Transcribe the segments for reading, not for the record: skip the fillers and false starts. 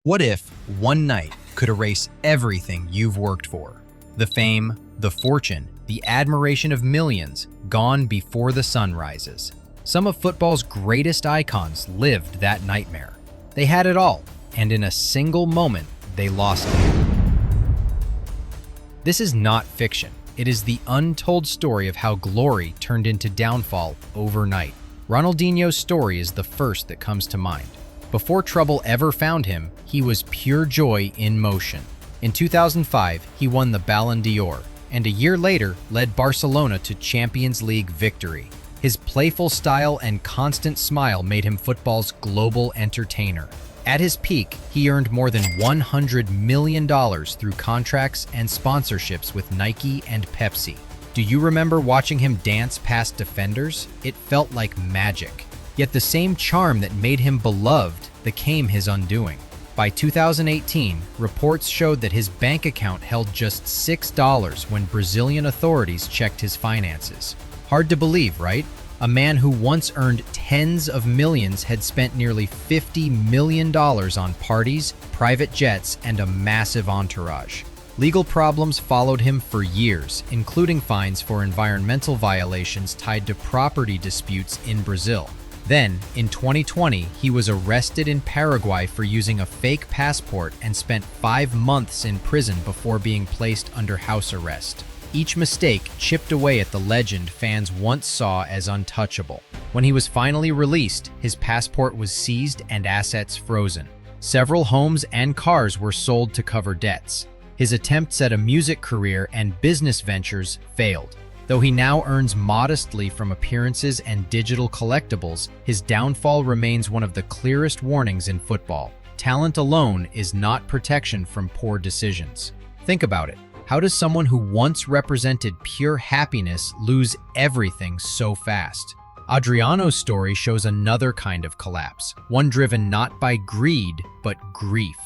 What if one night could erase everything you've worked for? The fame, the fortune, the admiration of millions, gone before the sun rises. Some of football's greatest icons lived that nightmare. They had it all, and in a single moment, they lost it. This is not fiction. It is the untold story of how glory turned into downfall overnight. Ronaldinho's story is the first that comes to mind. Before trouble ever found him, he was pure joy in motion. In 2005, he won the Ballon d'Or, and a year later led Barcelona to Champions League victory. His playful style and constant smile made him football's global entertainer. At his peak, he earned more than $100 million through contracts and sponsorships with Nike and Pepsi. Do you remember watching him dance past defenders? It felt like magic. Yet the same charm that made him beloved became his undoing. By 2018, reports showed that his bank account held just $6 when Brazilian authorities checked his finances. Hard to believe, right? A man who once earned tens of millions had spent nearly $50 million on parties, private jets, and a massive entourage. Legal problems followed him for years, including fines for environmental violations tied to property disputes in Brazil. Then, in 2020, he was arrested in Paraguay for using a fake passport and spent 5 months in prison before being placed under house arrest. Each mistake chipped away at the legend fans once saw as untouchable. When he was finally released, his passport was seized and assets frozen. Several homes and cars were sold to cover debts. His attempts at a music career and business ventures failed. Though he now earns modestly from appearances and digital collectibles, his downfall remains one of the clearest warnings in football. Talent alone is not protection from poor decisions. Think about it. How does someone who once represented pure happiness lose everything so fast? Adriano's story shows another kind of collapse, one driven not by greed, but grief.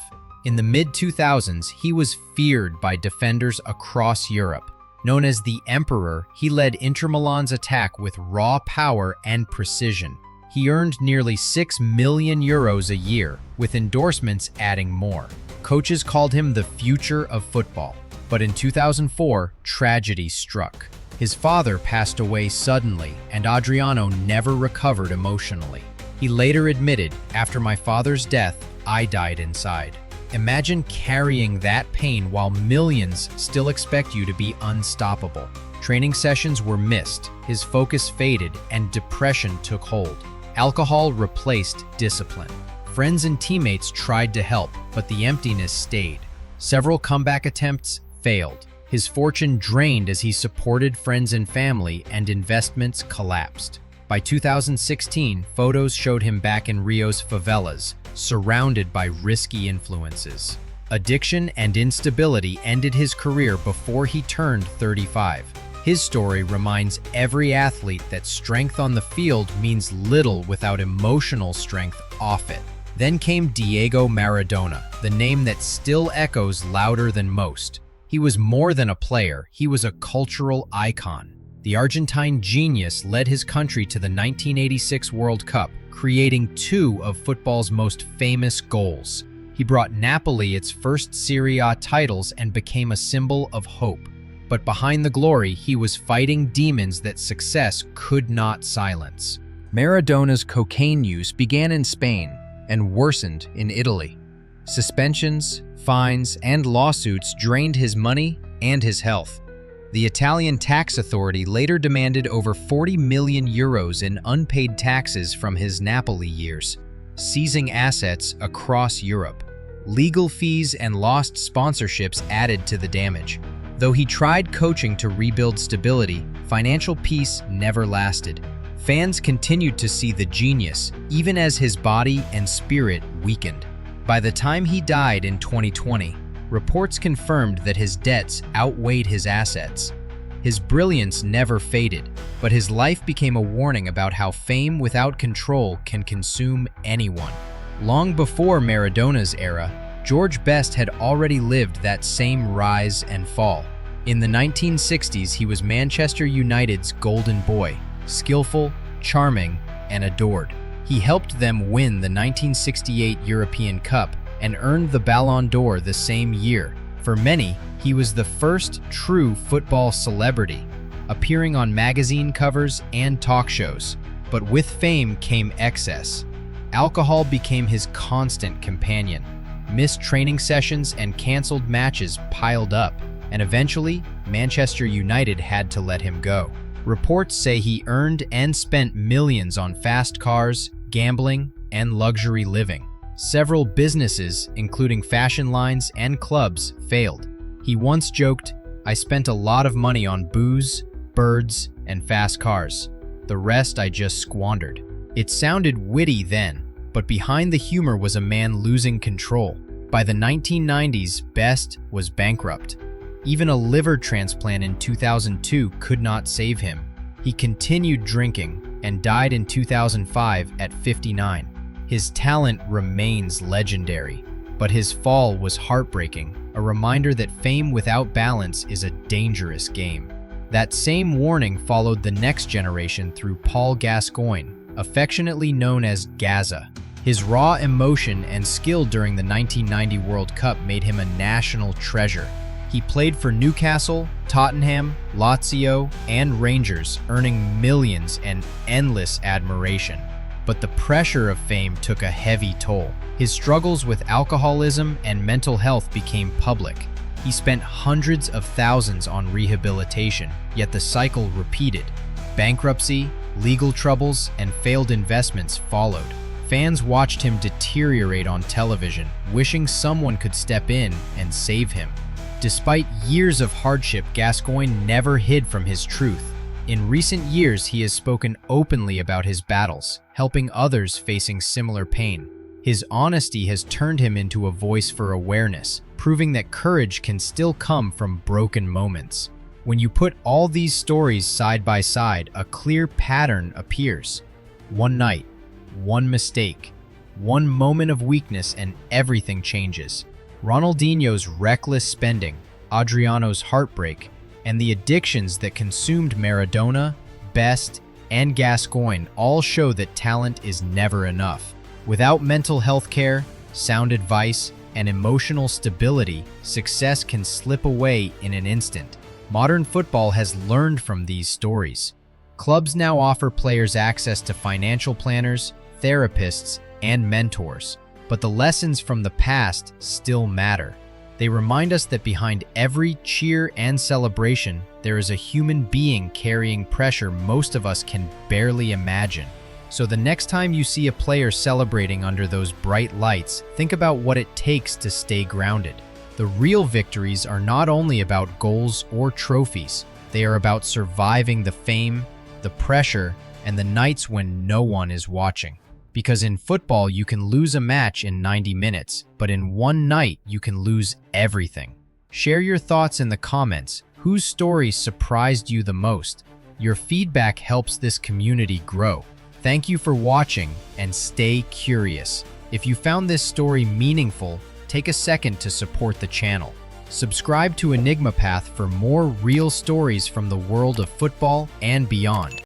In the mid-2000s, he was feared by defenders across Europe. Known as the Emperor, he led Inter Milan's attack with raw power and precision. He earned nearly €6 million a year, with endorsements adding more. Coaches called him the future of football. But in 2004, tragedy struck. His father passed away suddenly, and Adriano never recovered emotionally. He later admitted, "After my father's death, I died inside." Imagine carrying that pain while millions still expect you to be unstoppable. Training sessions were missed, his focus faded, and depression took hold. Alcohol replaced discipline. Friends and teammates tried to help, but the emptiness stayed. Several comeback attempts failed. His fortune drained as he supported friends and family, and investments collapsed. By 2016, photos showed him back in Rio's favelas, surrounded by risky influences. Addiction and instability ended his career before he turned 35. His story reminds every athlete that strength on the field means little without emotional strength off it. Then came Diego Maradona, the name that still echoes louder than most. He was more than a player, he was a cultural icon. The Argentine genius led his country to the 1986 World Cup, creating 2 of football's most famous goals. He brought Napoli its first Serie A titles and became a symbol of hope. But behind the glory, he was fighting demons that success could not silence. Maradona's cocaine use began in Spain and worsened in Italy. Suspensions, fines, and lawsuits drained his money and his health. The Italian tax authority later demanded over €40 million in unpaid taxes from his Napoli years, seizing assets across Europe. Legal fees and lost sponsorships added to the damage. Though he tried coaching to rebuild stability, financial peace never lasted. Fans continued to see the genius, even as his body and spirit weakened. By the time he died in 2020, reports confirmed that his debts outweighed his assets. His brilliance never faded, but his life became a warning about how fame without control can consume anyone. Long before Maradona's era, George Best had already lived that same rise and fall. In the 1960s, he was Manchester United's golden boy, skillful, charming, and adored. He helped them win the 1968 European Cup and earned the Ballon d'Or the same year. For many, he was the first true football celebrity, appearing on magazine covers and talk shows. But with fame came excess. Alcohol became his constant companion. Missed training sessions and canceled matches piled up, and eventually, Manchester United had to let him go. Reports say he earned and spent millions on fast cars, gambling, and luxury living. Several businesses, including fashion lines and clubs, failed. He once joked, "I spent a lot of money on booze, birds, and fast cars. The rest I just squandered." It sounded witty then, but behind the humor was a man losing control. By the 1990s, Best was bankrupt. Even a liver transplant in 2002 could not save him. He continued drinking and died in 2005 at 59. His talent remains legendary, but his fall was heartbreaking, a reminder that fame without balance is a dangerous game. That same warning followed the next generation through Paul Gascoigne, affectionately known as Gazza. His raw emotion and skill during the 1990 World Cup made him a national treasure. He played for Newcastle, Tottenham, Lazio, and Rangers, earning millions and endless admiration. But the pressure of fame took a heavy toll. His struggles with alcoholism and mental health became public. He spent hundreds of thousands on rehabilitation, yet the cycle repeated. Bankruptcy, legal troubles, and failed investments followed. Fans watched him deteriorate on television, wishing someone could step in and save him. Despite years of hardship, Gascoigne never hid from his truth. In recent years, he has spoken openly about his battles, helping others facing similar pain. His honesty has turned him into a voice for awareness, proving that courage can still come from broken moments. When you put all these stories side by side, a clear pattern appears. One night, one mistake, one moment of weakness, and everything changes. Ronaldinho's reckless spending, Adriano's heartbreak, and the addictions that consumed Maradona, Best, and Gascoigne all show that talent is never enough. Without mental health care, sound advice, and emotional stability, success can slip away in an instant. Modern football has learned from these stories. Clubs now offer players access to financial planners, therapists, and mentors. But the lessons from the past still matter. They remind us that behind every cheer and celebration, there is a human being carrying pressure most of us can barely imagine. So the next time you see a player celebrating under those bright lights, think about what it takes to stay grounded. The real victories are not only about goals or trophies, they are about surviving the fame, the pressure, and the nights when no one is watching. Because in football, you can lose a match in 90 minutes, but in one night, you can lose everything. Share your thoughts in the comments. Whose story surprised you the most? Your feedback helps this community grow. Thank you for watching, and stay curious. If you found this story meaningful, take a second to support the channel. Subscribe to Enigma Path for more real stories from the world of football and beyond.